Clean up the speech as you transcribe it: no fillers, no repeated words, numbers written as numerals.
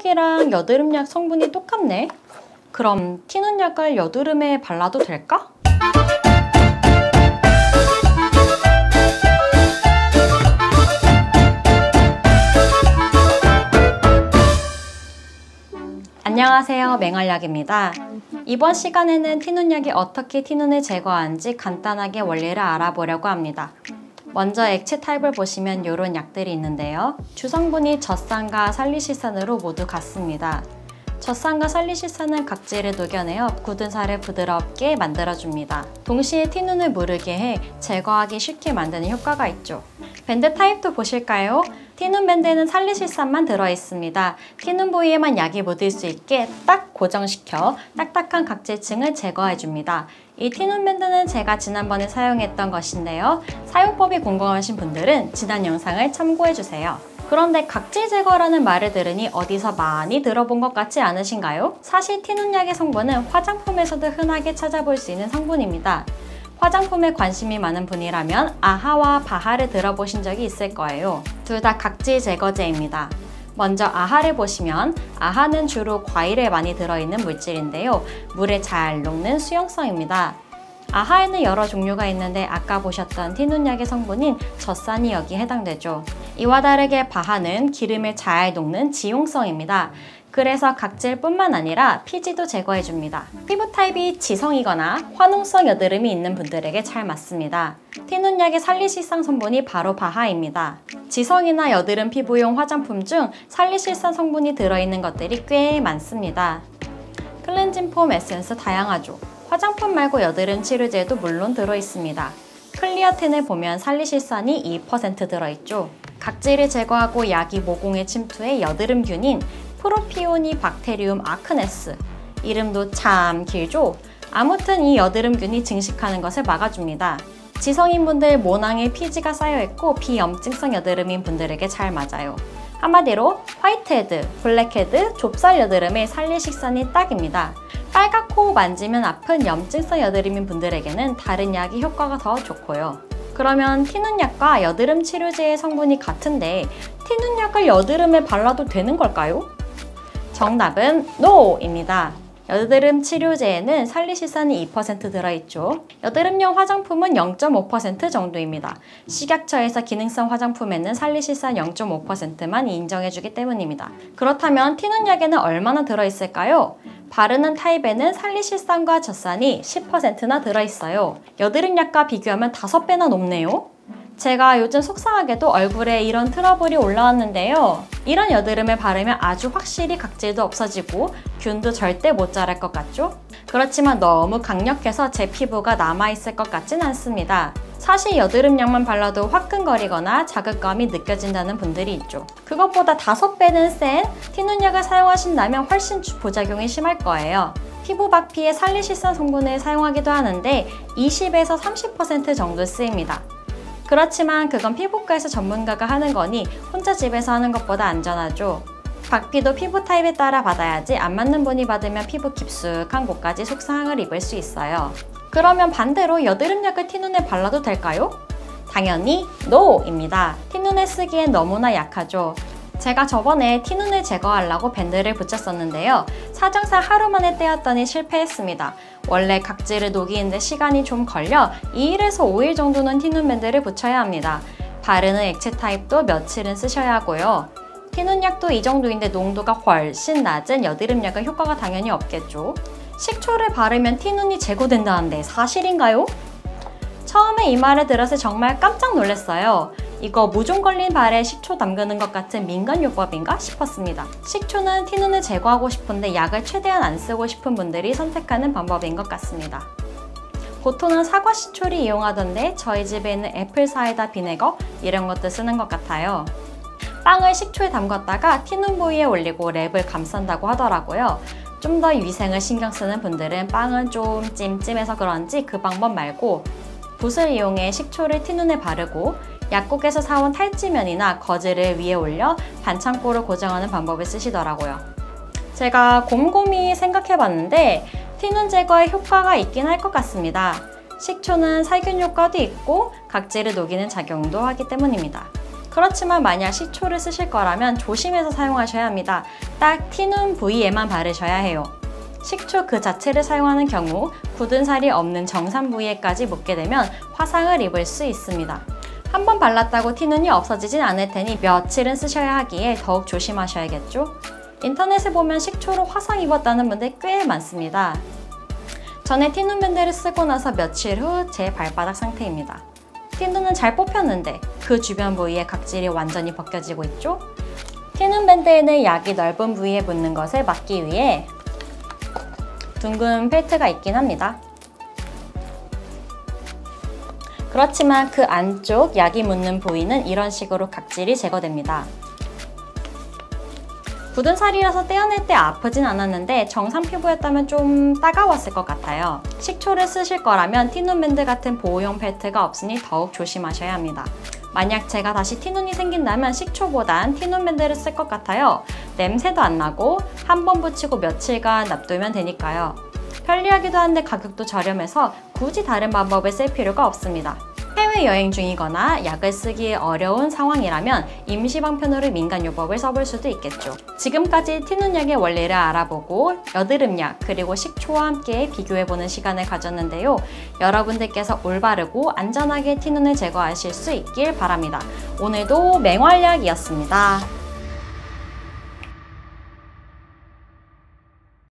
티눈약이랑 여드름약 성분이 똑같네? 그럼 티눈약을 여드름에 발라도 될까? 안녕하세요, 맹활약입니다. 이번 시간에는 티눈약이 어떻게 티눈을 제거하는지 간단하게 원리를 알아보려고 합니다. 먼저 액체 타입을 보시면 이런 약들이 있는데요. 주성분이 젖산과 살리실산으로 모두 같습니다. 젖산과 살리실산은 각질을 녹여내어 굳은 살을 부드럽게 만들어줍니다. 동시에 티눈을 무르게 해 제거하기 쉽게 만드는 효과가 있죠. 밴드 타입도 보실까요? 티눈 밴드에는 살리실산만 들어있습니다. 티눈 부위에만 약이 묻을 수 있게 딱 고정시켜 딱딱한 각질층을 제거해줍니다. 이 티눈 밴드는 제가 지난번에 사용했던 것인데요. 사용법이 궁금하신 분들은 지난 영상을 참고해주세요. 그런데 각질 제거라는 말을 들으니 어디서 많이 들어본 것 같지 않으신가요? 사실 티눈약의 성분은 화장품에서도 흔하게 찾아볼 수 있는 성분입니다. 화장품에 관심이 많은 분이라면 아하와 바하를 들어보신 적이 있을 거예요. 둘 다 각질 제거제입니다. 먼저 아하를 보시면 아하는 주로 과일에 많이 들어있는 물질인데요. 물에 잘 녹는 수용성입니다. 아하에는 여러 종류가 있는데 아까 보셨던 티눈약의 성분인 젖산이 여기에 해당되죠. 이와 다르게 바하는 기름에 잘 녹는 지용성입니다. 그래서 각질뿐만 아니라 피지도 제거해줍니다. 피부 타입이 지성이거나 화농성 여드름이 있는 분들에게 잘 맞습니다. 티눈약의 살리실산 성분이 바로 바하입니다. 지성이나 여드름 피부용 화장품 중 살리실산 성분이 들어있는 것들이 꽤 많습니다. 클렌징 폼 에센스 다양하죠. 화장품 말고 여드름 치료제도 물론 들어있습니다. 클리어틴을 보면 살리실산이 2% 들어있죠. 각질을 제거하고 약이 모공에 침투해 여드름균인 프로피오니 박테리움 아크네스, 이름도 참 길죠? 아무튼 이 여드름균이 증식하는 것을 막아줍니다. 지성인분들 모낭에 피지가 쌓여있고 비염증성 여드름인 분들에게 잘 맞아요. 한마디로 화이트헤드, 블랙헤드, 좁쌀 여드름에 살리실산이 딱입니다. 빨갛고 만지면 아픈 염증성 여드름인 분들에게는 다른 약이 효과가 더 좋고요. 그러면 티눈약과 여드름 치료제의 성분이 같은데 티눈약을 여드름에 발라도 되는 걸까요? 정답은 NO입니다. 여드름 치료제에는 살리실산이 2% 들어있죠. 여드름용 화장품은 0.5% 정도입니다. 식약처에서 기능성 화장품에는 살리실산 0.5%만 인정해주기 때문입니다. 그렇다면 티눈약에는 얼마나 들어있을까요? 바르는 타입에는 살리실산과 젖산이 10%나 들어있어요. 여드름약과 비교하면 5배나 높네요. 제가 요즘 속상하게도 얼굴에 이런 트러블이 올라왔는데요. 이런 여드름에 바르면 아주 확실히 각질도 없어지고 균도 절대 못 자랄 것 같죠? 그렇지만 너무 강력해서 제 피부가 남아있을 것 같진 않습니다. 사실 여드름약만 발라도 화끈거리거나 자극감이 느껴진다는 분들이 있죠. 그것보다 5배는 센 티눈약을 사용하신다면 훨씬 부작용이 심할 거예요. 피부 박피에 살리실산 성분을 사용하기도 하는데 20에서 30% 정도 쓰입니다. 그렇지만 그건 피부과에서 전문가가 하는 거니 혼자 집에서 하는 것보다 안전하죠. 박피도 피부 타입에 따라 받아야지 안 맞는 분이 받으면 피부 깊숙한 곳까지 속상을 입을 수 있어요. 그러면 반대로 여드름약을 티눈에 발라도 될까요? 당연히 NO입니다. 티눈에 쓰기엔 너무나 약하죠. 제가 저번에 티눈을 제거하려고 밴드를 붙였었는데요. 사정상 하루 만에 떼었더니 실패했습니다. 원래 각질을 녹이는데 시간이 좀 걸려 2일에서 5일 정도는 티눈 밴드를 붙여야 합니다. 바르는 액체 타입도 며칠은 쓰셔야 하고요. 티눈약도 이 정도인데 농도가 훨씬 낮은 여드름약은 효과가 당연히 없겠죠. 식초를 바르면 티눈이 제거된다는데 사실인가요? 처음에 이 말을 들었을 때 정말 깜짝 놀랐어요. 이거 무좀 걸린 발에 식초 담그는 것 같은 민간요법인가 싶었습니다. 식초는 티눈을 제거하고 싶은데 약을 최대한 안 쓰고 싶은 분들이 선택하는 방법인 것 같습니다. 보통은 사과식초를 이용하던데 저희 집에 있는 애플사이다 비네거 이런 것도 쓰는 것 같아요. 빵을 식초에 담갔다가 티눈 부위에 올리고 랩을 감싼다고 하더라고요. 좀 더 위생을 신경 쓰는 분들은 빵은 좀 찜찜해서 그런지 그 방법 말고 붓을 이용해 식초를 티눈에 바르고 약국에서 사온 탈지면이나 거즈를 위에 올려 반창고를 고정하는 방법을 쓰시더라고요. 제가 곰곰이 생각해봤는데 티눈 제거에 효과가 있긴 할 것 같습니다. 식초는 살균 효과도 있고 각질을 녹이는 작용도 하기 때문입니다. 그렇지만 만약 식초를 쓰실 거라면 조심해서 사용하셔야 합니다. 딱 티눈 부위에만 바르셔야 해요. 식초 그 자체를 사용하는 경우 굳은 살이 없는 정상 부위에까지 묻게 되면 화상을 입을 수 있습니다. 한번 발랐다고 티눈이 없어지진 않을 테니 며칠은 쓰셔야 하기에 더욱 조심하셔야겠죠? 인터넷에 보면 식초로 화상 입었다는 분들 꽤 많습니다. 전에 티눈 밴드를 쓰고 나서 며칠 후 제 발바닥 상태입니다. 티눈은 잘 뽑혔는데 그 주변 부위에 각질이 완전히 벗겨지고 있죠? 티눈 밴드에는 약이 넓은 부위에 묻는 것을 막기 위해 둥근 펠트가 있긴 합니다. 그렇지만 그 안쪽 약이 묻는 부위는 이런 식으로 각질이 제거됩니다. 굳은 살이라서 떼어낼 때 아프진 않았는데 정상 피부였다면 좀 따가웠을 것 같아요. 식초를 쓰실 거라면 티눈 밴드 같은 보호용 펠트가 없으니 더욱 조심하셔야 합니다. 만약 제가 다시 티눈이 생긴다면 식초보단 티눈 밴드를 쓸 것 같아요. 냄새도 안 나고 한 번 붙이고 며칠간 놔두면 되니까요. 편리하기도 한데 가격도 저렴해서 굳이 다른 방법을 쓸 필요가 없습니다. 해외여행 중이거나 약을 쓰기 어려운 상황이라면 임시방편으로 민간요법을 써볼 수도 있겠죠. 지금까지 티눈약의 원리를 알아보고 여드름약 그리고 식초와 함께 비교해보는 시간을 가졌는데요. 여러분들께서 올바르고 안전하게 티눈을 제거하실 수 있길 바랍니다. 오늘도 맹활약이었습니다.